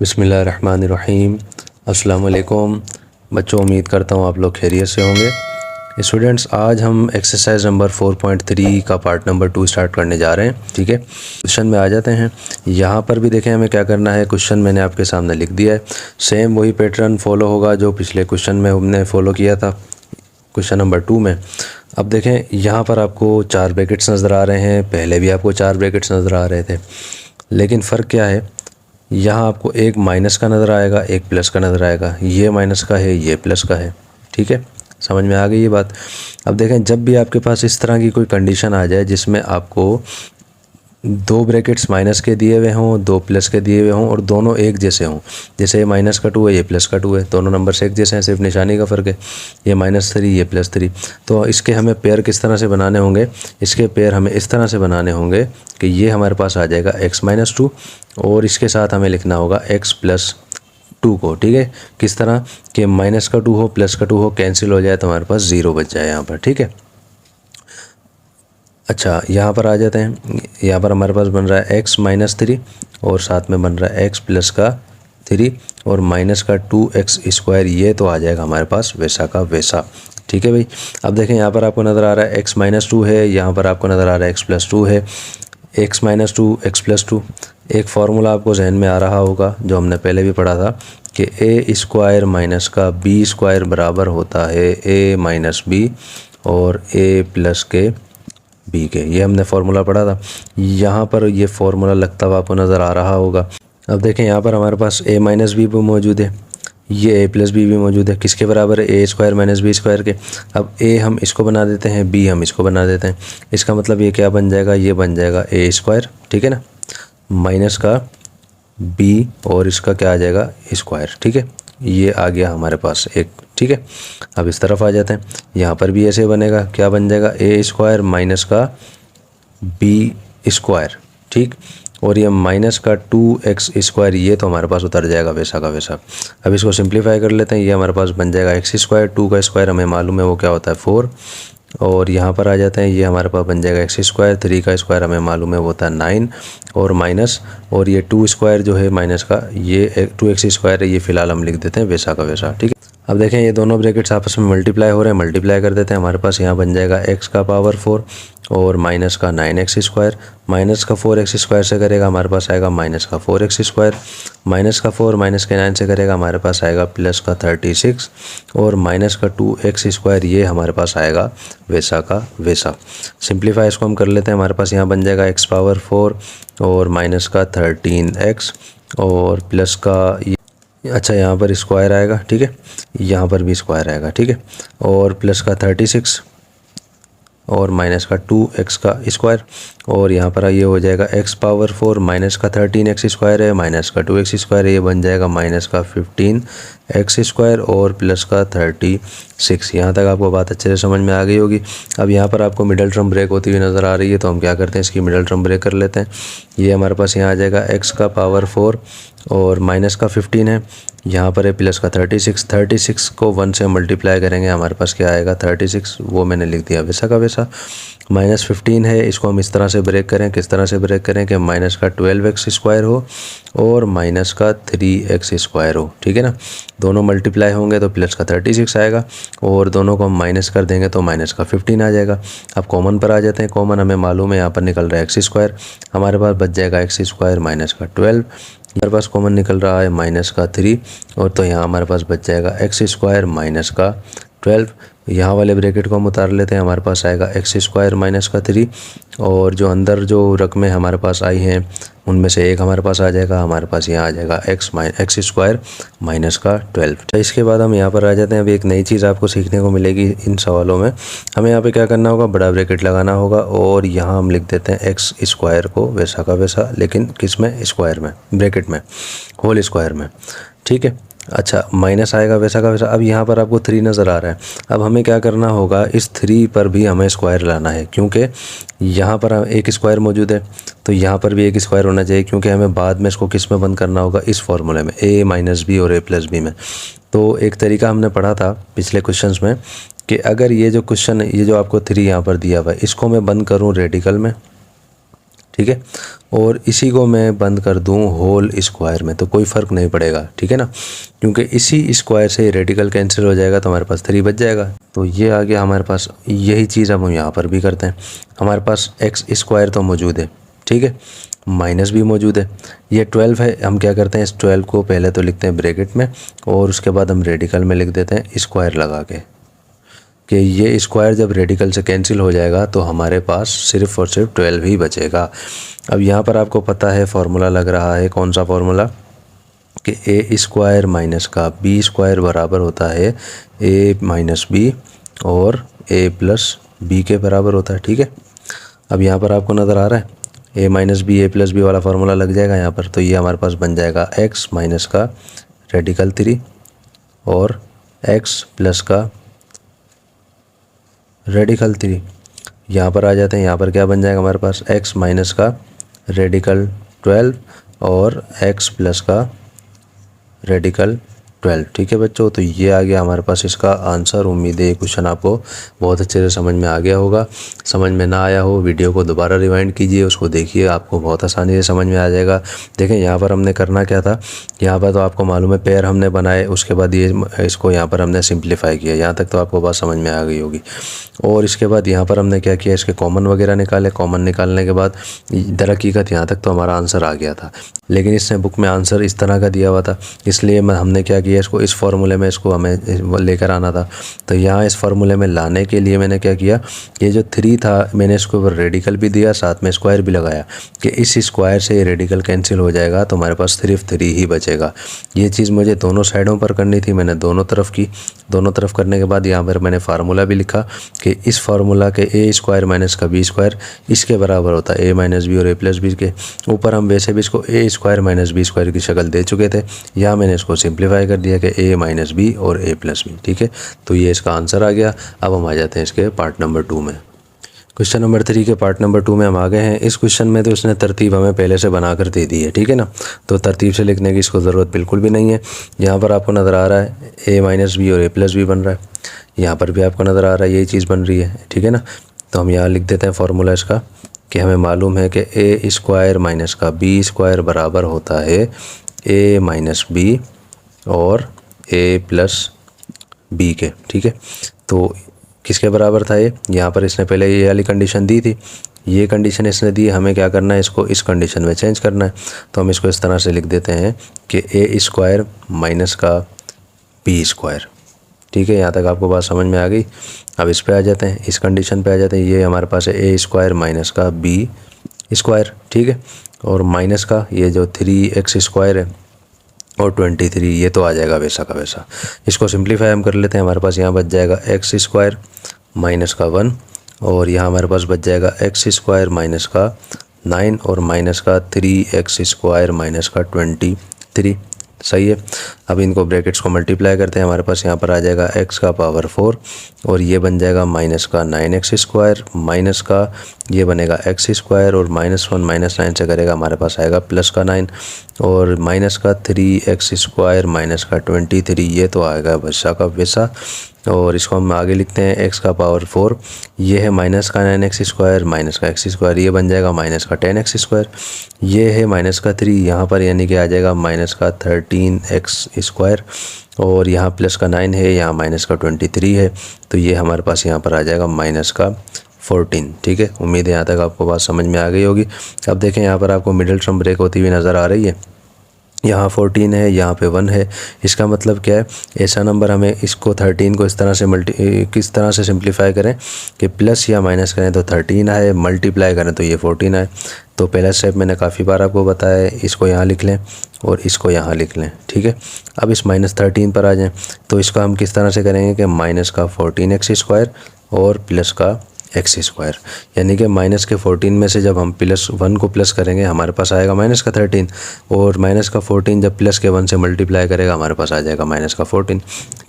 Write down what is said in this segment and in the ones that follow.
बिस्मिल्लाहिर्रहमानिर्रहीम। अस्सलाम वालेकुम बच्चों, उम्मीद करता हूँ आप लोग खैरियत से होंगे। स्टूडेंट्स, आज हम एक्सरसाइज नंबर 4.3 का पार्ट नंबर 2 स्टार्ट करने जा रहे हैं। ठीक है, क्वेश्चन में आ जाते हैं। यहाँ पर भी देखें हमें क्या करना है। क्वेश्चन मैंने आपके सामने लिख दिया है। सेम वही पैटर्न फॉलो होगा जो पिछले क्वेश्चन में हमने फॉलो किया था क्वेश्चन नंबर 2 में। अब देखें यहाँ पर आपको 4 ब्रैकेट्स नज़र आ रहे हैं। पहले भी आपको 4 ब्रैकेट्स नज़र आ रहे थे, लेकिन फ़र्क क्या है, यहाँ आपको एक माइनस का नज़र आएगा, एक प्लस का नज़र आएगा। ये माइनस का है, ये प्लस का है। ठीक है, समझ में आ गई ये बात। अब देखें, जब भी आपके पास इस तरह की कोई कंडीशन आ जाए जिसमें आपको 2 ब्रैकेट्स माइनस के दिए हुए हों, 2 प्लस के दिए हुए हों और दोनों एक जैसे हों, जैसे ये माइनस का 2 है, ये प्लस का 2 है, दोनों नंबर्स एक जैसे हैं, सिर्फ निशानी का फ़र्क है। ये -3, ये +3। तो इसके हमें पेयर किस तरह से बनाने होंगे? इसके पेयर हमें इस तरह से बनाने होंगे कि ये हमारे पास आ जाएगा x - 2 और इसके साथ हमें लिखना होगा x + 2 को। ठीक है, किस तरह कि माइनस का 2 हो, प्लस का 2 हो, कैंसिल हो जाए तो हमारे पास 0 बच जाए यहाँ पर। ठीक है, अच्छा यहाँ पर आ जाते हैं। यहाँ पर हमारे पास बन रहा है x - 3 और साथ में बन रहा है x + 3 और माइनस का 2x²। ये तो आ जाएगा हमारे पास वैसा का वैसा। ठीक है भाई। अब देखें, यहाँ पर आपको नज़र आ रहा है x - 2 है, यहाँ पर आपको नज़र आ रहा है x + 2 है। x - 2 x + 2, एक फार्मूला आपको जहन में आ रहा होगा जो हमने पहले भी पढ़ा था कि a² माइनस का b² बराबर होता है a - b और a + के b के। ये हमने फार्मूला पढ़ा था। यहाँ पर ये फार्मूला लगता हुआ आपको नज़र आ रहा होगा। अब देखें, यहाँ पर हमारे पास a - b भी मौजूद है, ये a + b भी मौजूद है। किसके बराबर है? a² - b² के। अब a हम इसको बना देते हैं, b हम इसको बना देते हैं। इसका मतलब ये क्या बन जाएगा? ये बन जाएगा a²। ठीक है ना, माइनस का b और इसका क्या आ जाएगा? स्क्वायर। ठीक है, ये आ गया हमारे पास एक। ठीक है, अब इस तरफ आ जाते हैं। यहाँ पर भी ऐसे बनेगा, क्या बन जाएगा? a² माइनस का b²। ठीक, और ये माइनस का 2x², ये तो हमारे पास उतर जाएगा वैसा का वैसा। अब इसको सिंप्लीफाई कर लेते हैं। ये हमारे पास बन जाएगा x², 2 का स्क्वायर हमें मालूम है वो क्या होता है 4, और यहाँ पर आ जाते हैं। ये हमारे पास बन जाएगा x², 3 का स्क्वायर हमें मालूम है वो होता है 9 और माइनस, और ये 2² जो है माइनस का, ये 2x² है, ये फ़िलहाल हम लिख देते हैं वैसा का वैसा। ठीक है, अब देखें ये दोनों ब्रैकेट्स आपस में मल्टीप्लाई हो रहे हैं, मल्टीप्लाई कर देते हैं। हमारे पास यहाँ बन जाएगा x का पावर 4 और माइनस का 9x²। माइनस का 4x² से करेगा हमारे पास आएगा माइनस का 4x²। माइनस का 4 माइनस के 9 से करेगा हमारे पास आएगा प्लस का 36 और माइनस का 2x², ये हमारे पास आएगा वैसा का वैसा। सिंप्लीफाई इसको हम कर लेते हैं। हमारे पास यहाँ बन जाएगा x पावर 4 और माइनस का 13x और प्लस का, अच्छा यहाँ पर स्क्वायर आएगा। ठीक है, यहाँ पर भी स्क्वायर आएगा। ठीक है, और प्लस का 36 और माइनस का 2x का स्क्वायर, और यहाँ पर ये हो जाएगा x पावर 4 माइनस का 13x² है, माइनस का 2x² है, ये बन जाएगा माइनस का 15x² और प्लस का 36। यहाँ तक आपको बात अच्छे से समझ में आ गई होगी। अब यहाँ पर आपको मिडल टर्म ब्रेक होती हुई नज़र आ रही है, तो हम क्या करते हैं, इसकी मिडल टर्म ब्रेक कर लेते हैं। ये हमारे पास यहाँ आ जाएगा x का पावर 4 और माइनस का 15 है, यहाँ पर है प्लस का 36। 36 को 1 से मल्टीप्लाई करेंगे, हमारे पास क्या आएगा 36, वो मैंने लिख दिया वैसा का वैसा। माइनस 15 है, इसको हम इस तरह से ब्रेक करें। किस तरह से ब्रेक करें कि माइनस का 12x² हो और माइनस का 3x² हो। ठीक है ना, दोनों मल्टीप्लाई होंगे तो प्लस का 36 आएगा और दोनों को हम माइनस कर देंगे तो माइनस का 15 आ जाएगा। अब कॉमन पर आ जाते हैं। कॉमन हमें मालूम है यहाँ पर निकल रहा है x², हमारे पास बच जाएगा x² माइनस का 12। हमारे पास कॉमन निकल रहा है माइनस का 3 और तो यहाँ हमारे पास बच जाएगा x² माइनस का 12। यहाँ वाले ब्रैकेट को हम उतार लेते हैं। हमारे पास आएगा x² माइनस का 3 और जो अंदर जो रकमें हमारे पास आई हैं उनमें से एक हमारे पास आ जाएगा। हमारे पास यहाँ आ जाएगा x² माइनस का 12। तो इसके बाद हम यहाँ पर आ जाते हैं। अभी एक नई चीज़ आपको सीखने को मिलेगी इन सवालों में। हमें यहाँ पे क्या करना होगा, बड़ा ब्रैकेट लगाना होगा और यहाँ हम लिख देते हैं x² को वैसा का वैसा, लेकिन किस में? स्क्वायर में, ब्रैकेट में, होल स्क्वायर में। ठीक है, अच्छा माइनस आएगा वैसा का वैसा। अब यहाँ पर आपको 3 नज़र आ रहा है। अब हमें क्या करना होगा, इस 3 पर भी हमें स्क्वायर लाना है, क्योंकि यहाँ पर एक स्क्वायर मौजूद है तो यहाँ पर भी एक स्क्वायर होना चाहिए, क्योंकि हमें बाद में इसको किस में बंद करना होगा, इस फार्मूले में a - b और a + b में। तो एक तरीका हमने पढ़ा था पिछले क्वेश्चंस में कि अगर ये जो क्वेश्चन, ये जो आपको 3 यहाँ पर दिया हुआ है, इसको मैं बंद करूँ रेडिकल में, ठीक है। और इसी को मैं बंद कर दूं होल स्क्वायर में तो कोई फ़र्क नहीं पड़ेगा, ठीक है ना, क्योंकि इसी स्क्वायर से रेडिकल कैंसिल हो जाएगा तो हमारे पास 3 बच जाएगा। तो ये आ गया हमारे पास। यही चीज़ अब हम यहाँ पर भी करते हैं। हमारे पास एक्स स्क्वायर तो मौजूद है, ठीक है, माइनस भी मौजूद है। ये 12 है, हम क्या करते हैं इस 12 को पहले तो लिखते हैं ब्रैकेट में और उसके बाद हम रेडिकल में लिख देते हैं स्क्वायर लगा के, कि ये स्क्वायर जब रेडिकल से कैंसिल हो जाएगा तो हमारे पास सिर्फ और सिर्फ 12 ही बचेगा। अब यहाँ पर आपको पता है फॉर्मूला लग रहा है, कौन सा फॉर्मूला, कि ए स्क्वायर माइनस का बी स्क्वायर बराबर होता है ए माइनस बी और ए प्लस बी के बराबर होता है, ठीक है। अब यहाँ पर आपको नज़र आ रहा है ए माइनस बी ए प्लस बी वाला फार्मूला लग जाएगा यहाँ पर। तो ये हमारे पास बन जाएगा एक्स माइनस का रेडिकल 3 और एक्स प्लस का रेडिकल 3। यहाँ पर आ जाते हैं, यहाँ पर क्या बन जाएगा हमारे पास एक्स माइनस का रेडिकल 12 और एक्स प्लस का रेडिकल 12, ठीक है बच्चों। तो ये आ गया हमारे पास इसका आंसर। उम्मीद है ये क्वेश्चन आपको बहुत अच्छे से समझ में आ गया होगा। समझ में ना आया हो वीडियो को दोबारा रिवाइंड कीजिए, उसको देखिए, आपको बहुत आसानी से समझ में आ जाएगा। देखें यहाँ पर हमने करना क्या था, यहाँ पर तो आपको मालूम है पेयर हमने बनाए, उसके बाद ये इसको यहाँ पर हमने सिंप्लीफाई किया। यहाँ तक तो आपको बात समझ में आ गई होगी। और इसके बाद यहाँ पर हमने क्या किया, इसके कॉमन वगैरह निकाले। कॉमन निकालने के बाद दर हकीकत यहाँ तक तो हमारा आंसर आ गया था, लेकिन इसने बुक में आंसर इस तरह का दिया हुआ था, इसलिए हमने क्या किया, इसको इस फार्मूले में इसको हमें लेकर आना था। तो यहाँ इस फार्मूले में लाने के लिए मैंने क्या किया, ये जो 3 था मैंने इसको ऊपर रेडिकल भी दिया, साथ में स्क्वायर भी लगाया कि इस स्क्वायर से ये रेडिकल कैंसिल हो जाएगा तो हमारे पास सिर्फ 3 ही बचेगा। ये चीज़ मुझे दोनों साइडों पर करनी थी, मैंने दोनों तरफ की। दोनों तरफ करने के बाद यहाँ पर मैंने फार्मूला भी लिखा कि इस फार्मूला के ए स्क्वायर माइनस का बी स्क्वायर इसके बराबर होता है ए माइनस बी और ए प्लस बी के। ऊपर हम वैसे भी इसको ए स्क्वायर माइनस बी स्क्वायर की शक्ल दे चुके थे, यहाँ मैंने इसको सिंप्लीफाई कर दिया कि ए माइनस बी और ए प्लस बी, ठीक है। तो ये इसका आंसर आ गया। अब हम आ जाते हैं इसके पार्ट नंबर 2 में। क्वेश्चन नंबर 3 के पार्ट नंबर 2 में हम आ गए हैं। इस क्वेश्चन में तो उसने तरतीब हमें पहले से बना कर दे दी है, ठीक है ना, तो तरतीब से लिखने की इसको ज़रूरत बिल्कुल भी नहीं है। यहाँ पर आपको नज़र आ रहा है ए माइनस बी और ए प्लस बी बन रहा है, यहाँ पर भी आपको नज़र आ रहा है यही चीज़ बन रही है, ठीक है ना। तो हम यहाँ लिख देते हैं फार्मूला इसका कि हमें मालूम है कि ए स्क्वायर माइनस का बी स्क्वायर बराबर होता है ए माइनस बी और ए प्लस बी के, ठीक है। तो किसके बराबर था ये, यहाँ पर इसने पहले ये वाली कंडीशन दी थी, ये कंडीशन इसने दी, हमें क्या करना है, इसको इस कंडीशन में चेंज करना है। तो हम इसको इस तरह से लिख देते हैं कि ए स्क्वायर माइनस का बी स्क्वायर, ठीक है। यहाँ तक आपको बात समझ में आ गई। अब इस पे आ जाते हैं, इस कंडीशन पे आ जाते हैं। ये हमारे पास है ए स्क्वायर माइनस का बी स्क्वायर, ठीक है, और माइनस का ये जो 3x स्क्वायर है और 23 ये तो आ जाएगा वैसा का वैसा। इसको सिंप्लीफाई हम कर लेते हैं। हमारे पास यहाँ बच जाएगा एक्स स्क्वायर माइनस का 1 और यहाँ हमारे पास बच जाएगा एक्स स्क्वायर माइनस का 9 और माइनस का 3x स्क्वायर माइनस का 23, सही है। अब इनको ब्रैकेट्स को मल्टीप्लाई करते हैं। हमारे पास यहाँ पर आ जाएगा x का पावर 4 और ये बन जाएगा माइनस का 9x स्क्वायर माइनस का ये बनेगा x स्क्वायर और -1 -9 से करेगा हमारे पास आएगा प्लस का 9 और माइनस का 3x स्क्वायर माइनस का 23 ये तो आएगा वैसा का वैसा। और इसको हम आगे लिखते हैं x का पावर 4, ये है माइनस का 9x स्क्वायर माइनस का x स्क्वायर, ये बन जाएगा माइनस का 10x स्क्वायर, ये है माइनस का 3 यहाँ पर, यानी कि आ जाएगा माइनस का 13x स्क्वायर और यहाँ प्लस का 9 है, यहाँ माइनस का 23 है। तो ये हमारे पास यहाँ पर आ जाएगा माइनस का 14, ठीक है। उम्मीद है यहाँ तक आपको बात समझ में आ गई होगी। अब देखें यहाँ पर आपको मिडिल टर्म ब्रेक होती हुई नज़र आ रही है। यहाँ 14 है, यहाँ पे 1 है। इसका मतलब क्या है, ऐसा नंबर हमें इसको 13 को इस तरह से किस तरह से सिंप्लीफाई करें कि प्लस या माइनस करें तो 13 आए, मल्टीप्लाई करें तो ये 14 आए। तो पहला स्टेप मैंने काफ़ी बार आपको बताया है, इसको यहाँ लिख लें और इसको यहाँ लिख लें, ठीक है। अब इस -13 पर आ जाएं तो इसको हम किस तरह से करेंगे कि माइनस का 14x स्क्वायर और प्लस का x स्क्वायर, यानी कि माइनस के 14 में से जब हम +1 को प्लस करेंगे हमारे पास आएगा माइनस का 13 और माइनस का 14 जब प्लस के 1 से मल्टीप्लाई करेगा हमारे पास आ जाएगा माइनस का 14,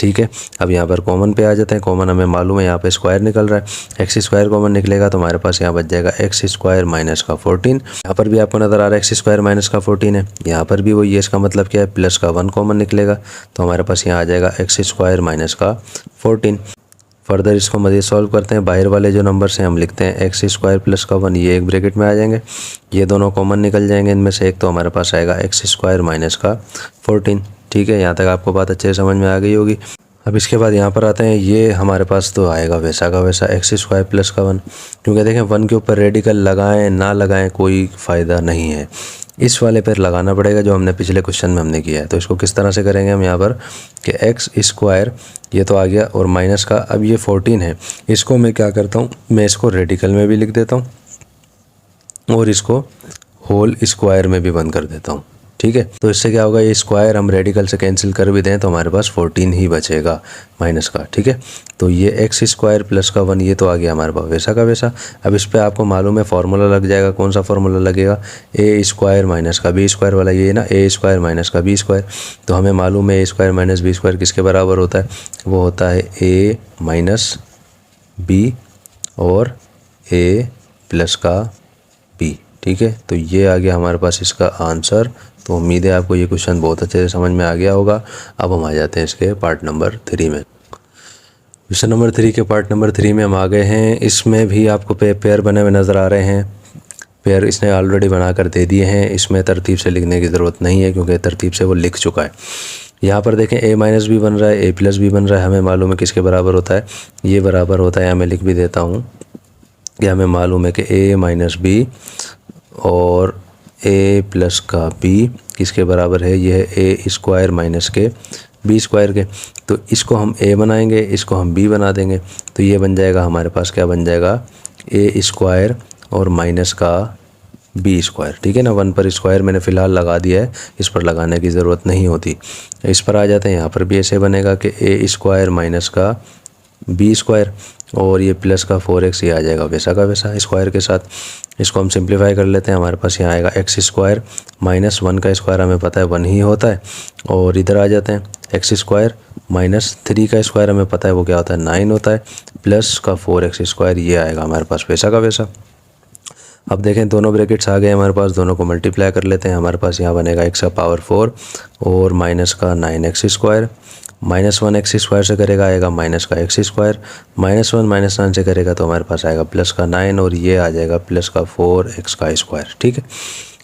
ठीक है। अब यहाँ पर कॉमन पे आ जाते हैं। कॉमन हमें मालूम है यहाँ पे स्क्वायर निकल रहा है, x स्क्वायर कॉमन निकलेगा तो हमारे पास यहाँ बच जाएगा x स्क्वायर माइनस का 14। यहाँ पर भी आपको नज़र आ रहा है x स्क्वायर माइनस का 14 है, यहाँ पर भी वही है। इसका मतलब क्या है, प्लस का 1 कॉमन निकलेगा तो हमारे पास यहाँ आ जाएगा x स्क्वायर माइनस का 14। फर्दर इसको मज़ीद सॉल्व करते हैं। बाहर वाले जो नंबर हैं हम लिखते हैं एक्स स्क्वायर प्लस का 1, ये एक ब्रैकेट में आ जाएंगे, ये दोनों कॉमन निकल जाएंगे इनमें से एक, तो हमारे पास आएगा एक्स स्क्वायर माइनस का 14। ठीक है, यहाँ तक आपको बात अच्छे से समझ में आ गई होगी। अब इसके बाद यहाँ पर आते हैं, ये हमारे पास तो आएगा वैसा का वैसा एक्स स्क्वायर प्लस का 1, क्योंकि देखें 1 के ऊपर रेडिकल लगाएं ना लगाएं कोई फ़ायदा नहीं है, इस वाले पर लगाना पड़ेगा जो हमने पिछले क्वेश्चन में हमने किया है। तो इसको किस तरह से करेंगे हम यहाँ पर कि एक्स स्क्वायर ये तो आ गया और माइनस का, अब ये 14 है, इसको मैं क्या करता हूँ, मैं इसको रेडिकल में भी लिख देता हूँ और इसको होल स्क्वायर में भी बंद कर देता हूँ। ठीक है, तो इससे क्या होगा, ये स्क्वायर हम रेडिकल से कैंसिल कर भी दें तो हमारे पास 14 ही बचेगा माइनस का। ठीक है, तो ये एक्स स्क्वायर प्लस का 1 ये तो आ गया हमारे पास वैसा का वैसा। अब इस पे आपको मालूम है फार्मूला लग जाएगा, कौन सा फार्मूला लगेगा, ए स्क्वायर माइनस का बी स्क्वायर वाला, ये ना ए स्क्वायर माइनस का बी स्क्वायर। तो हमें मालूम है ए स्क्वायर माइनस बी स्क्वायर किसके बराबर होता है, वो होता है ए माइनस बी और ए प्लस का बी। ठीक है, तो ये आ गया हमारे पास इसका आंसर। तो उम्मीद है आपको ये क्वेश्चन बहुत अच्छे से समझ में आ गया होगा। अब हम आ जाते हैं इसके पार्ट नंबर 3 में। क्वेश्चन नंबर 3 के पार्ट नंबर 3 में हम आ गए हैं। इसमें भी आपको पेयर बने हुए नज़र आ रहे हैं, पेयर इसने ऑलरेडी बना कर दे दिए हैं, इसमें तरतीब से लिखने की ज़रूरत नहीं है क्योंकि तरतीब से वो लिख चुका है। यहाँ पर देखें ए माइनस बी बन रहा है, ए प्लस बी बन रहा है, हमें मालूम है किसके बराबर होता है, ये बराबर होता है, यहाँ मैं लिख भी देता हूँ कि हमें मालूम है कि ए माइनस बी और ए प्लस का बी किसके बराबर है, ये है ए स्क्वायर माइनस के बी स्क्वायर के। तो इसको हम ए बनाएंगे, इसको हम बी बना देंगे, तो ये बन जाएगा हमारे पास, क्या बन जाएगा, ए स्क्वायर और माइनस का बी स्क्वायर। ठीक है ना, 1 पर स्क्वायर मैंने फ़िलहाल लगा दिया है, इस पर लगाने की ज़रूरत नहीं होती। इस पर आ जाते हैं, यहाँ पर भी ऐसे बनेगा कि ए स्क्वायर माइनस का बी स्क्वायर और ये प्लस का 4x ये आ जाएगा वैसा का वैसा स्क्वायर के साथ। इसको हम सिंप्लीफाई कर लेते हैं, हमारे पास यहाँ आएगा एक्स स्क्वायर माइनस 1 का स्क्वायर हमें पता है 1 ही होता है, और इधर आ जाते हैं एक्स स्क्वायर माइनस 3 का स्क्वायर हमें पता है वो क्या होता है 9 होता है, प्लस का 4x स्क्वायर ये आएगा हमारे पास वैसा का वैसा। अब देखें दोनों ब्रैकेट्स आ गए हमारे पास, दोनों को मल्टीप्लाई कर लेते हैं, हमारे पास यहाँ बनेगा एक्स का पावर 4 और माइनस का 9x square, minus 1x square से करेगा आएगा माइनस का एक्स स्क्वायर, माइनस 1 माइनस 9 से करेगा तो हमारे पास आएगा प्लस का 9 और ये आ जाएगा प्लस का 4x का स्क्वायर। ठीक है,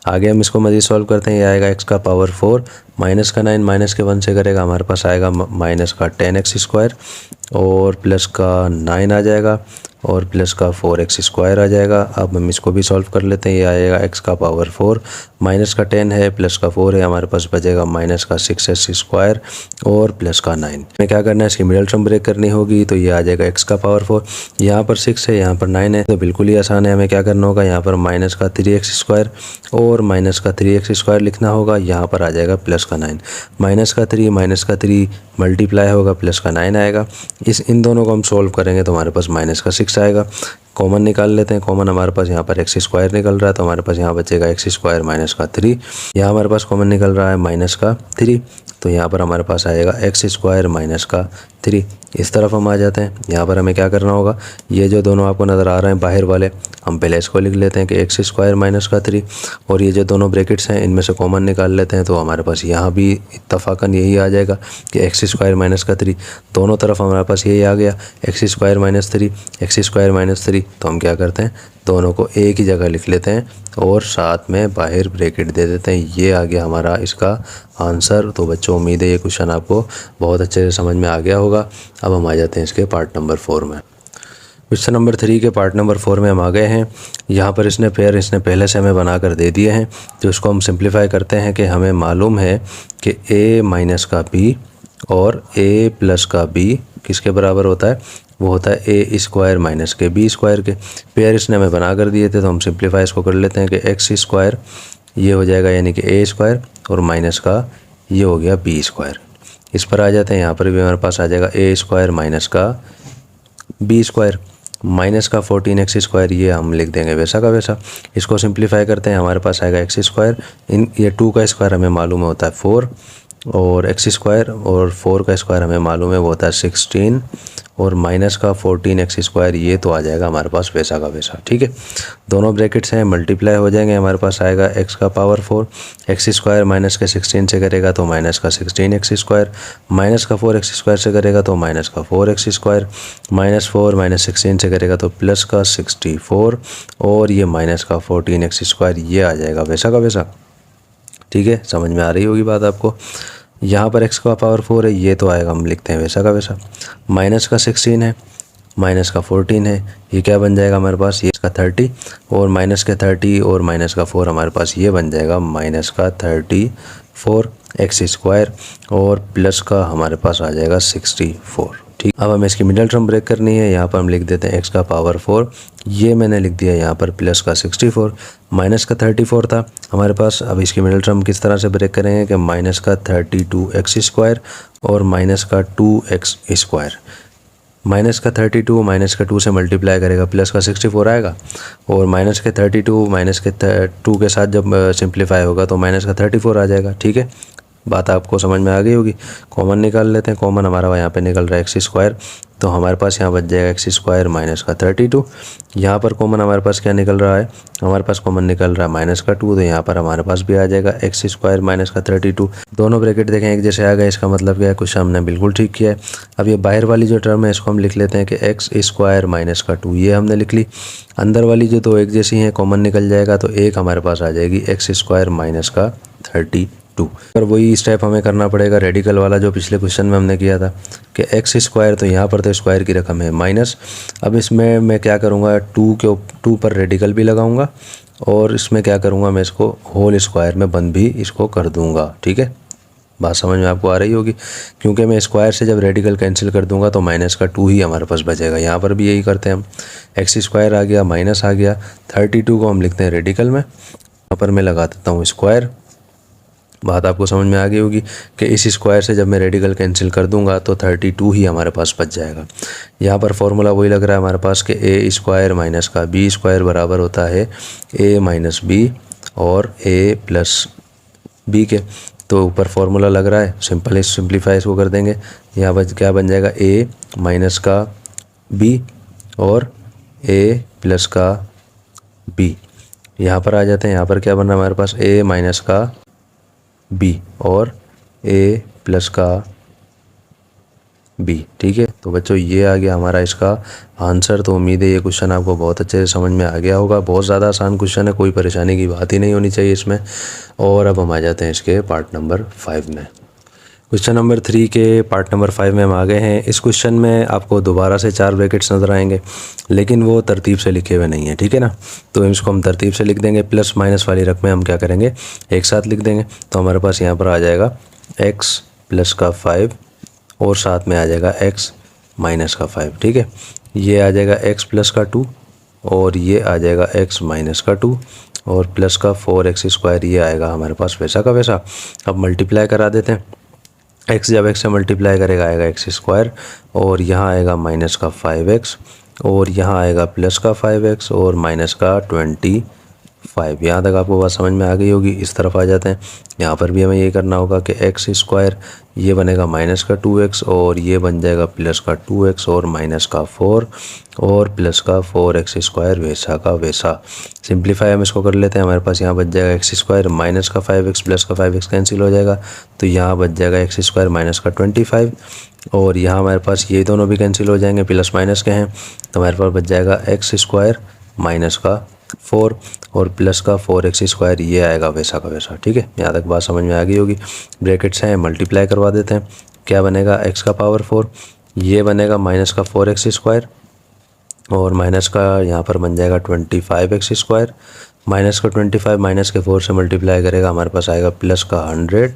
आगे हम इसको मज़ीद सॉल्व करते हैं, ये आएगा एक्स का पावर 4 माइनस का 9 माइनस के 1 से करेगा हमारे पास आएगा माइनस का 10x स्क्वायर और प्लस का 9 आ जाएगा और प्लस का 4x स्क्वायर आ जाएगा। अब हम इसको भी सॉल्व कर लेते हैं, ये आएगा एक्स का पावर 4 माइनस का 10 है प्लस का 4 है, हमारे पास बचेगा माइनस का 6x स्क्वायर और प्लस का 9। हमें क्या करना है, इसकी मिडल टर्म ब्रेक करनी होगी, तो ये आ जाएगा एक्स का पावर 4, यहाँ पर 6 है यहाँ पर 9 है, तो बिल्कुल ही आसान है। हमें क्या करना होगा, यहाँ पर माइनस का 3x स्क्वायर और माइनस का 3x स्क्वायर लिखना होगा, यहाँ पर आ जाएगा प्लस का 9, माइनस का 3 मल्टीप्लाई होगा प्लस का 9 आएगा। इन दोनों को हम सोल्व करेंगे तो हमारे पास माइनस का 6 आएगा। कॉमन निकाल लेते हैं, कॉमन हमारे पास यहाँ पर एक्स स्क्वायर निकल रहा है तो हमारे पास यहाँ बचेगा एक्स स्क्वायर माइनस का 3, यहाँ हमारे पास कॉमन निकल रहा है माइनस का 3, तो यहाँ पर हमारे पास आएगा एक्स स्क्वायर माइनस का 3। इस तरफ हम आ जाते हैं, यहाँ पर हमें क्या करना होगा, ये जो दोनों आपको नज़र आ रहे हैं बाहर वाले, हम पहले इसको लिख लेते हैं कि एक्स स्क्वायर माइनस का 3 और ये जो दोनों ब्रैकेट्स हैं इनमें से कॉमन निकाल लेते हैं, तो हमारे पास यहाँ भी इत्तफाकन यही आ जाएगा कि एक्स स्क्वायर माइनस का 3, दोनों तरफ हमारे पास यही आ गया x square minus 3 x square minus 3। तो हम क्या करते हैं, दोनों को एक ही जगह लिख लेते हैं और साथ में बाहर ब्रैकेट दे देते हैं, ये आ गया हमारा इसका आंसर। तो बच्चों उम्मीद है ये क्वेश्चन आपको बहुत अच्छे से समझ में आ गया होगा। अब हम आ जाते हैं इसके पार्ट नंबर 4 में। क्वेश्चन नंबर 3 के पार्ट नंबर 4 में हम आ गए हैं। यहाँ पर इसने पहले से हमें बना कर दे दिए हैं, तो इसको हम सिंप्लीफाई करते हैं कि हमें मालूम है कि a माइनस का b और a प्लस का b किसके बराबर होता है, वो होता है ए स्क्वायर माइनस के बी स्क्वायर के। पेयर इसने हमें बना कर दिए थे तो हम सिंप्लीफाई इसको कर लेते हैं कि एक्स स्क्वायर ये हो जाएगा यानी कि ए स्क्वायर और माइनस का ये हो गया बी स्क्वायर। इस पर आ जाते हैं, यहाँ पर भी हमारे पास आ जाएगा ए स्क्वायर माइनस का बी स्क्वायर माइनस का 14x स्क्वायर, ये हम लिख देंगे वैसा का वैसा। इसको सिंप्लीफाई करते हैं, हमारे पास आएगा एक्स स्क्वायर, ये 2 का स्क्वायर हमें मालूम होता है 4 और एक्स स्क्वायर और 4 का स्क्वायर हमें मालूम है वो होता है 16 और माइनस का 14 एक्स स्क्वायर, ये तो आ जाएगा हमारे पास वैसा का वैसा। ठीक है, दोनों ब्रैकेट्स हैं, मल्टीप्लाई हो जाएंगे, हमारे पास आएगा एक्स का पावर 4, एक्स स्क्वायर माइनस के 16 से करेगा तो माइनस का 16 एक्स स्क्वायर, माइनस का 4 एक्स स्क्वायर से करेगा तो माइनस का 4 एक्स स्क्वायर, माइनस 4 माइनस 16 से करेगा तो प्लस का 64 और ये माइनस का 14 एक्स स्क्वायर, ये आ जाएगा वैसा का वैसा। ठीक है, समझ में आ रही होगी बात आपको। यहाँ पर x का पावर 4 है, ये तो आएगा, हम लिखते हैं वैसा का वैसा। माइनस का 16 है, माइनस का 14 है, ये क्या बन जाएगा हमारे पास, ये इसका 30 और माइनस के 30 और माइनस का 4 हमारे पास ये बन जाएगा माइनस का 34 एक्स स्क्वायर और प्लस का हमारे पास आ जाएगा 64। ठीक, अब हमें इसकी मिडिल टर्म ब्रेक करनी है। यहाँ पर हम लिख देते हैं एक्स का पावर 4, ये मैंने लिख दिया यहाँ पर प्लस का 64, माइनस का 34 था हमारे पास। अब इसकी मिडिल टर्म किस तरह से ब्रेक करेंगे कि माइनस का 32 एक्स स्क्वायर और माइनस का 2 एक्स स्क्वायर, माइनस का 32 माइनस का 2 से मल्टीप्लाई करेगा प्लस का 64 आएगा और माइनस के 32 माइनस के 2 के साथ जब सिंप्लीफाई होगा तो माइनस का 34 आ जाएगा। ठीक है, बात आपको समझ में आ गई होगी। कॉमन निकाल लेते हैं, कॉमन हमारा यहाँ पे निकल रहा है एक्स स्क्वायर, तो हमारे पास यहाँ बच जाएगा एक्स स्क्वायर माइनस का 32। यहाँ पर कॉमन हमारे पास क्या निकल रहा है, हमारे पास कॉमन निकल रहा है माइनस का 2, तो यहाँ पर हमारे पास भी आ जाएगा एक्स स्क्वायर माइनस का 32। दोनों ब्रैकेट देखें एक जैसे आ गए, इसका मतलब क्या है, कुछ हमने बिल्कुल ठीक किया है। अब ये बाहर वाली जो टर्म है इसको हम लिख लेते हैं कि एक्स स्क्वायर माइनस का 2, ये हमने लिख ली। अंदर वाली जो दो एक जैसी हैं कॉमन निकल जाएगा तो एक हमारे पास आ जाएगी एक्स स्क्वायर माइनस का 32। पर वही स्टेप हमें करना पड़ेगा रेडिकल वाला जो पिछले क्वेश्चन में हमने किया था कि एक्स स्क्वायर, तो यहाँ पर तो स्क्वायर की रकम है माइनस। अब इसमें मैं क्या करूँगा, 2 पर रेडिकल भी लगाऊंगा और इसमें क्या करूँगा, मैं इसको होल स्क्वायर में बंद भी इसको कर दूँगा। ठीक है, बात समझ में आपको आ रही होगी, क्योंकि मैं स्क्वायर से जब रेडिकल कैंसिल कर दूंगा तो माइनस का 2 ही हमारे पास बचेगा। यहाँ पर भी यही करते हैं हम, एक्स स्क्वायर आ गया, माइनस आ गया, 32 को हम लिखते हैं रेडिकल में, यहाँ पर मैं लगा देता हूँ स्क्वायर। बात आपको समझ में आ गई होगी कि इस स्क्वायर से जब मैं रेडिकल कैंसिल कर दूंगा तो 32 ही हमारे पास बच जाएगा। यहाँ पर फॉर्मूला वही लग रहा है हमारे पास कि ए स्क्वायर माइनस का बी स्क्वायर बराबर होता है ए माइनस बी और ए प्लस बी के। तो ऊपर फॉर्मूला लग रहा है, सिंपल सिंप्लीफाई इसको कर देंगे, यहाँ पर क्या बन जाएगा ए माइनस का बी और ए प्लस का बी। यहाँ पर आ जाते हैं, यहाँ पर क्या बन रहा है हमारे पास ए माइनस का बी और ए प्लस का बी। ठीक है, तो बच्चों ये आ गया हमारा इसका आंसर। तो उम्मीद है ये क्वेश्चन आपको बहुत अच्छे से समझ में आ गया होगा। बहुत ज़्यादा आसान क्वेश्चन है, कोई परेशानी की बात ही नहीं होनी चाहिए इसमें। और अब हम आ जाते हैं इसके पार्ट नंबर 5 में। क्वेश्चन नंबर 3 के पार्ट नंबर 5 में हम आ गए हैं। इस क्वेश्चन में आपको दोबारा से 4 ब्रैकेट्स नज़र आएंगे, लेकिन वो तरतीब से लिखे हुए नहीं है। ठीक है ना, तो इसको हम तरतीब से लिख देंगे। प्लस माइनस वाली रकमें हम क्या करेंगे, एक साथ लिख देंगे। तो हमारे पास यहाँ पर आ जाएगा x प्लस का 5 और साथ में आ जाएगा x माइनस का 5। ठीक है, ये आ जाएगा x प्लस का 2 और ये आ जाएगा x माइनस का 2 और प्लस का 4x स्क्वायर, ये आएगा हमारे पास वैसा का वैसा। अब मल्टीप्लाई करा देते हैं, x जब x से मल्टीप्लाई करेगा आएगा x स्क्वायर और यहाँ आएगा माइनस का 5x और यहाँ आएगा प्लस का 5x और माइनस का 25। यहाँ तक आपको बात समझ में आ गई होगी। इस तरफ आ जाते हैं, यहाँ पर भी हमें ये करना होगा कि एक्स स्क्वायर ये बनेगा माइनस का 2x और ये बन जाएगा प्लस का 2x और माइनस का 4 और प्लस का 4x स्क्वायर वैसा का वैसा। सिंप्लीफाई हम इसको कर लेते हैं, हमारे पास यहाँ बच जाएगा एक्स स्क्वायर माइनस का 5x प्लस का 5x कैंसिल हो जाएगा, तो यहाँ बच जाएगा एक्स स्क्वायर माइनस का 25 और यहाँ हमारे पास ये दोनों भी कैंसिल हो जाएंगे, प्लस माइनस के हैं, तो हमारे पास बच जाएगा एक्स स्क्वायर माइनस का 4 और प्लस का 4x स्क्वायर, ये आएगा वैसा का वैसा। ठीक है, यहाँ तक बात समझ में आ गई होगी। ब्रैकेट्स हैं, मल्टीप्लाई करवा देते हैं। क्या बनेगा, x का पावर 4 ये बनेगा माइनस का 4x स्क्वायर और माइनस का यहाँ पर बन जाएगा 25x स्क्वायर। माइनस का 25 माइनस के 4 से मल्टीप्लाई करेगा, हमारे पास आएगा प्लस का 100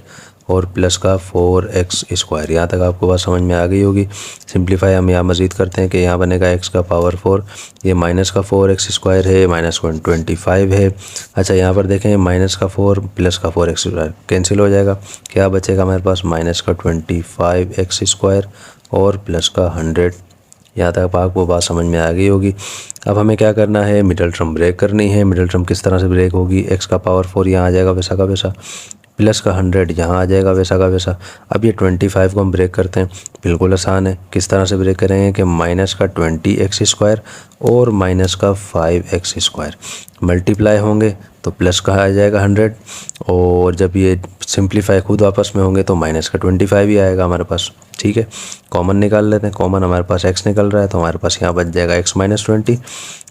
और प्लस का 4x स्क्वायर। यहाँ तक आपको बात समझ में आ गई होगी। सिंप्लीफाई हम यहाँ मज़ीद करते हैं कि यहाँ बनेगा x का पावर 4, ये माइनस का 4x स्क्वायर है, माइनस 25 है। अच्छा, यहाँ पर देखें माइनस का 4 प्लस का 4x स्क्वायर कैंसिल हो जाएगा, क्या बचेगा हमारे पास माइनस का 25x स्क्वायर और प्लस का 100। यहाँ तक आपको बात समझ में आ गई होगी। अब हमें क्या करना है, मिडल टर्म ब्रेक करनी है। मिडल टर्म किस तरह से ब्रेक होगी, x का पावर 4 यहाँ आ जाएगा वैसा का वैसा, प्लस का 100 यहाँ आ जाएगा वैसा का वैसा। अब ये 25 को हम ब्रेक करते हैं, बिल्कुल आसान है। किस तरह से ब्रेक करेंगे कि माइनस का 20x² और माइनस का 5x² मल्टीप्लाई होंगे तो प्लस का आ जाएगा 100, और जब ये सिंप्लीफाई खुद आपस में होंगे तो माइनस का 25 ही आएगा हमारे पास। ठीक है, कॉमन निकाल लेते हैं। कॉमन हमारे पास x निकल रहा है तो हमारे पास यहाँ बच जाएगा x माइनस 20।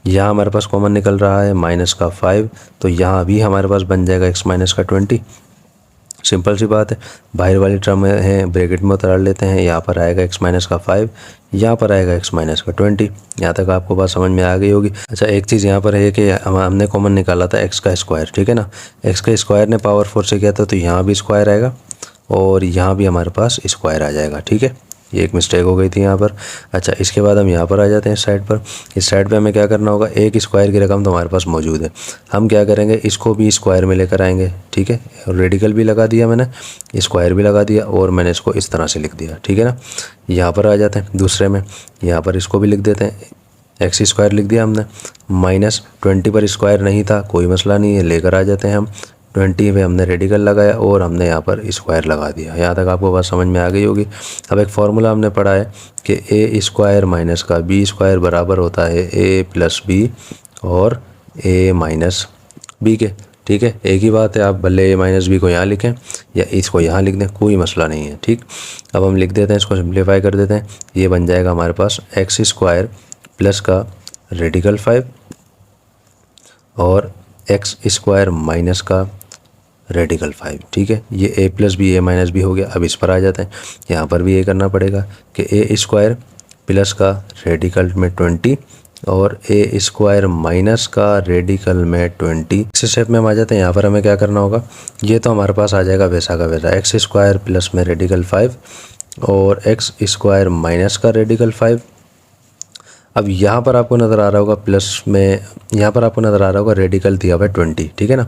यहाँ हमारे पास कॉमन निकल रहा है माइनस का 5, तो यहाँ भी हमारे पास बन जाएगा x माइनस का 20। सिंपल सी बात है, बाहर वाली टर्म है ब्रैकेट में उतार लेते हैं। यहाँ पर आएगा x माइनस का 5, यहाँ पर आएगा x माइनस का 20। यहाँ तक आपको बात समझ में आ गई होगी। अच्छा, एक चीज़ यहाँ पर है कि हमने कॉमन निकाला था x का स्क्वायर, ठीक है ना। x का स्क्वायर ने पावर 4 से किया था तो यहाँ भी स्क्वायर आएगा और यहाँ भी हमारे पास स्क्वायर आ जाएगा। ठीक है, ये एक मिस्टेक हो गई थी यहाँ पर। अच्छा, इसके बाद हम यहाँ पर आ जाते हैं इस साइड पर। इस साइड पे हमें क्या करना होगा, एक स्क्वायर की रकम तो हमारे पास मौजूद है, हम क्या करेंगे इसको भी स्क्वायर में लेकर आएंगे। ठीक है, और रेडिकल भी लगा दिया मैंने, स्क्वायर भी लगा दिया और मैंने इसको इस तरह से लिख दिया। ठीक है ना, यहाँ पर आ जाते हैं दूसरे में, यहाँ पर इसको भी लिख देते हैं, x² लिख दिया हमने। माइनस 20 पर स्क्वायर नहीं था, कोई मसला नहीं है, लेकर आ जाते हैं हम 20 पे हमने रेडिकल लगाया और हमने यहाँ पर स्क्वायर लगा दिया। यहाँ तक आपको बात समझ में आ गई होगी। अब एक फार्मूला हमने पढ़ा है कि a² माइनस का b² बराबर होता है a प्लस बी और a माइनस बी के। ठीक है, एक ही बात है, आप भले a माइनस बी को यहाँ लिखें या इसको यहाँ लिख दें, कोई मसला नहीं है। ठीक, अब हम लिख देते हैं, इसको सिंप्लीफाई कर देते हैं। ये बन जाएगा हमारे पास x² प्लस का रेडिकल 5 और x² माइनस का रेडिकल 5। ठीक है, ये a plus B a minus B हो गया। अब इस पर आ जाते हैं, यहाँ पर भी ये करना पड़ेगा कि a² प्लस का रेडिकल में 20 और a² माइनस का रेडिकल में 20। इस स्टेप में हम आ जाते हैं। यहाँ पर हमें क्या करना होगा, ये तो हमारे पास आ जाएगा वैसा का वैसा, x² प्लस में रेडिकल 5 और x² माइनस का रेडिकल 5। अब यहाँ पर आपको नज़र आ रहा होगा प्लस में, यहाँ पर आपको नज़र आ रहा होगा रेडिकल दिया हुआ है 20। ठीक है ना,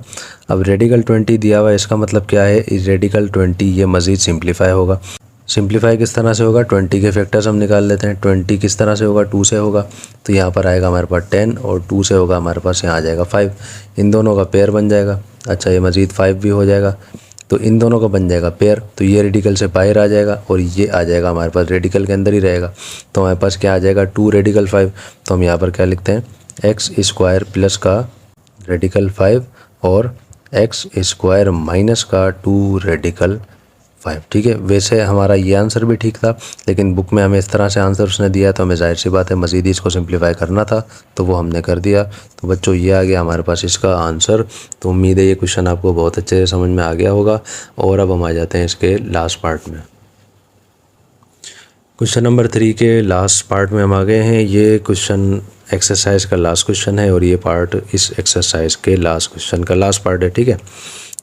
अब रेडिकल 20 दिया हुआ है, इसका मतलब क्या है, इस रेडिकल 20 ये मज़ीद सिंप्लीफाई होगा। सिंप्लीफाई किस तरह से होगा, 20 के फैक्टर्स हम निकाल लेते हैं। 20 किस तरह से होगा, 2 से होगा, तो यहाँ पर आएगा हमारे पास 10 और 2 से होगा हमारे पास यहाँ आ जाएगा 5, इन दोनों का पेयर बन जाएगा। अच्छा, ये मज़ीद 5 भी हो जाएगा तो इन दोनों का बन जाएगा पेयर, तो ये रेडिकल से बाहर आ जाएगा और ये आ जाएगा हमारे पास रेडिकल के अंदर ही रहेगा। तो हमारे पास क्या आ जाएगा, 2 रेडिकल 5। तो हम यहाँ पर क्या लिखते हैं, x² प्लस का रेडिकल 5 और x² माइनस का 2 रेडिकल 5। ठीक है, वैसे हमारा ये आंसर भी ठीक था, लेकिन बुक में हमें इस तरह से आंसर उसने दिया तो हमें जाहिर सी बात है मज़ीद इसको सिंप्लीफाई करना था, तो वो हमने कर दिया। तो बच्चों, ये आ गया हमारे पास इसका आंसर। तो उम्मीद है ये क्वेश्चन आपको बहुत अच्छे से समझ में आ गया होगा। और अब हम आ जाते हैं इसके लास्ट पार्ट में। क्वेश्चन नंबर 3 के लास्ट पार्ट में हम आ गए हैं। ये क्वेश्चन एक्सरसाइज का लास्ट क्वेश्चन है और ये पार्ट इस एक्सरसाइज के लास्ट क्वेश्चन का लास्ट पार्ट है। ठीक है,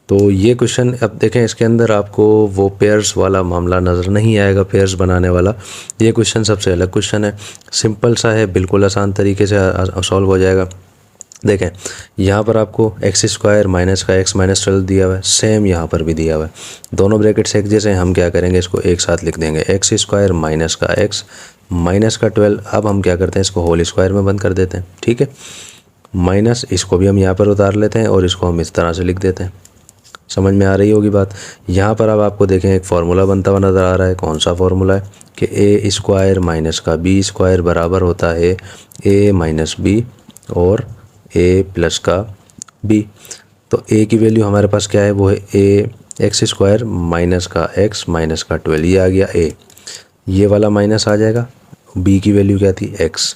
तो ये क्वेश्चन अब देखें, इसके अंदर आपको वो पेयर्स वाला मामला नज़र नहीं आएगा, पेयर्स बनाने वाला। ये क्वेश्चन सबसे अलग क्वेश्चन है, सिंपल सा है, बिल्कुल आसान तरीके से सॉल्व हो जाएगा। देखें, यहाँ पर आपको x² माइनस का x माइनस 12 दिया हुआ है, सेम यहाँ पर भी दिया हुआ है, दोनों ब्रैकेट्स एक जैसे। हम क्या करेंगे, इसको एक साथ लिख देंगे, x² माइनस का x माइनस का 12। अब हम क्या करते हैं, इसको होल स्क्वायर में बंद कर देते हैं। ठीक है, माइनस इसको भी हम यहाँ पर उतार लेते हैं और इसको हम इस तरह से लिख देते हैं। समझ में आ रही होगी बात। यहाँ पर अब आपको देखें एक फार्मूला बनता हुआ नज़र आ रहा है। कौन सा फार्मूला है कि a² माइनस का b² बराबर होता है a माइनस बी और a प्लस का b। तो a की वैल्यू हमारे पास क्या है, वो है x² माइनस का x माइनस का 12, ये आ गया a, ये वाला माइनस आ जाएगा। b की वैल्यू क्या थी, x।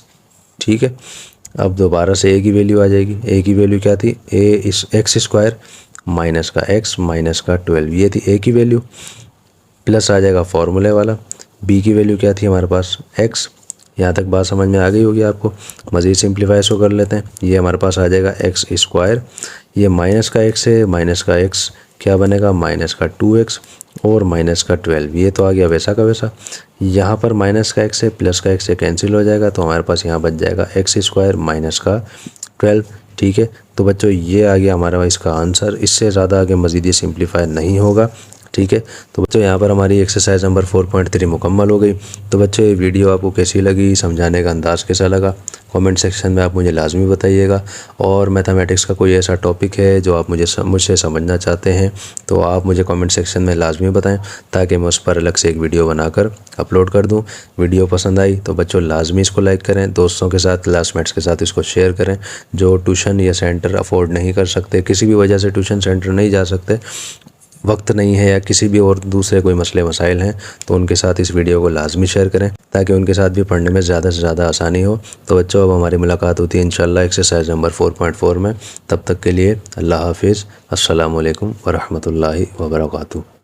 ठीक है, अब दोबारा से a की वैल्यू आ जाएगी। a की वैल्यू क्या थी, x² माइनस का x माइनस का 12, ये थी a की वैल्यू। प्लस आ जाएगा फार्मूले वाला, b की वैल्यू क्या थी हमारे पास, x। यहाँ तक बात समझ में आ गई होगी आपको। मज़ीद सिंप्लीफाई इसको कर लेते हैं, ये हमारे पास आ जाएगा x², ये माइनस का x है, माइनस का x क्या बनेगा, माइनस का 2x और माइनस का 12, ये तो आ गया वैसा का वैसा। यहाँ पर माइनस का x है, प्लस का x से कैंसिल हो जाएगा, तो हमारे पास यहाँ बच जाएगा x² माइनस का 12। ठीक है, तो बच्चों, ये आ गया हमारा इसका आंसर। इससे ज़्यादा आगे मज़ीद ये सिंप्लीफाई नहीं होगा। ठीक है। तो बच्चों यहाँ पर हमारी एक्सरसाइज नंबर 4.3 मुकम्मल हो गई। तो बच्चों ये वीडियो आपको कैसी लगी, समझाने का अंदाज़ कैसा लगा, कमेंट सेक्शन में आप मुझे लाजमी बताइएगा। और मैथमेटिक्स का कोई ऐसा टॉपिक है जो आप मुझसे समझना चाहते हैं तो आप मुझे कमेंट सेक्शन में लाजमी बताएं, ताकि मैं उस पर अलग से एक वीडियो बनाकर अपलोड कर दूं। वीडियो पसंद आई तो बच्चों लाजमी इसको लाइक करें, दोस्तों के साथ, क्लासमेट्स के साथ इसको शेयर करें। जो ट्यूशन या सेंटर अफोर्ड नहीं कर सकते, किसी भी वजह से ट्यूशन सेंटर नहीं जा सकते, वक्त नहीं है या किसी भी और दूसरे कोई मसले मसाइल हैं, तो उनके साथ इस वीडियो को लाजमी शेयर करें, ताकि उनके साथ भी पढ़ने में ज़्यादा से ज़्यादा आसानी हो। तो बच्चों अब हमारी मुलाकात होती है इंशाल्लाह एक्सरसाइज नंबर 4.4 में। तब तक के लिए अल्लाह हाफिज़। अस्सलामु अलैकुम व रहमतुल्लाहि व बरकातुहू।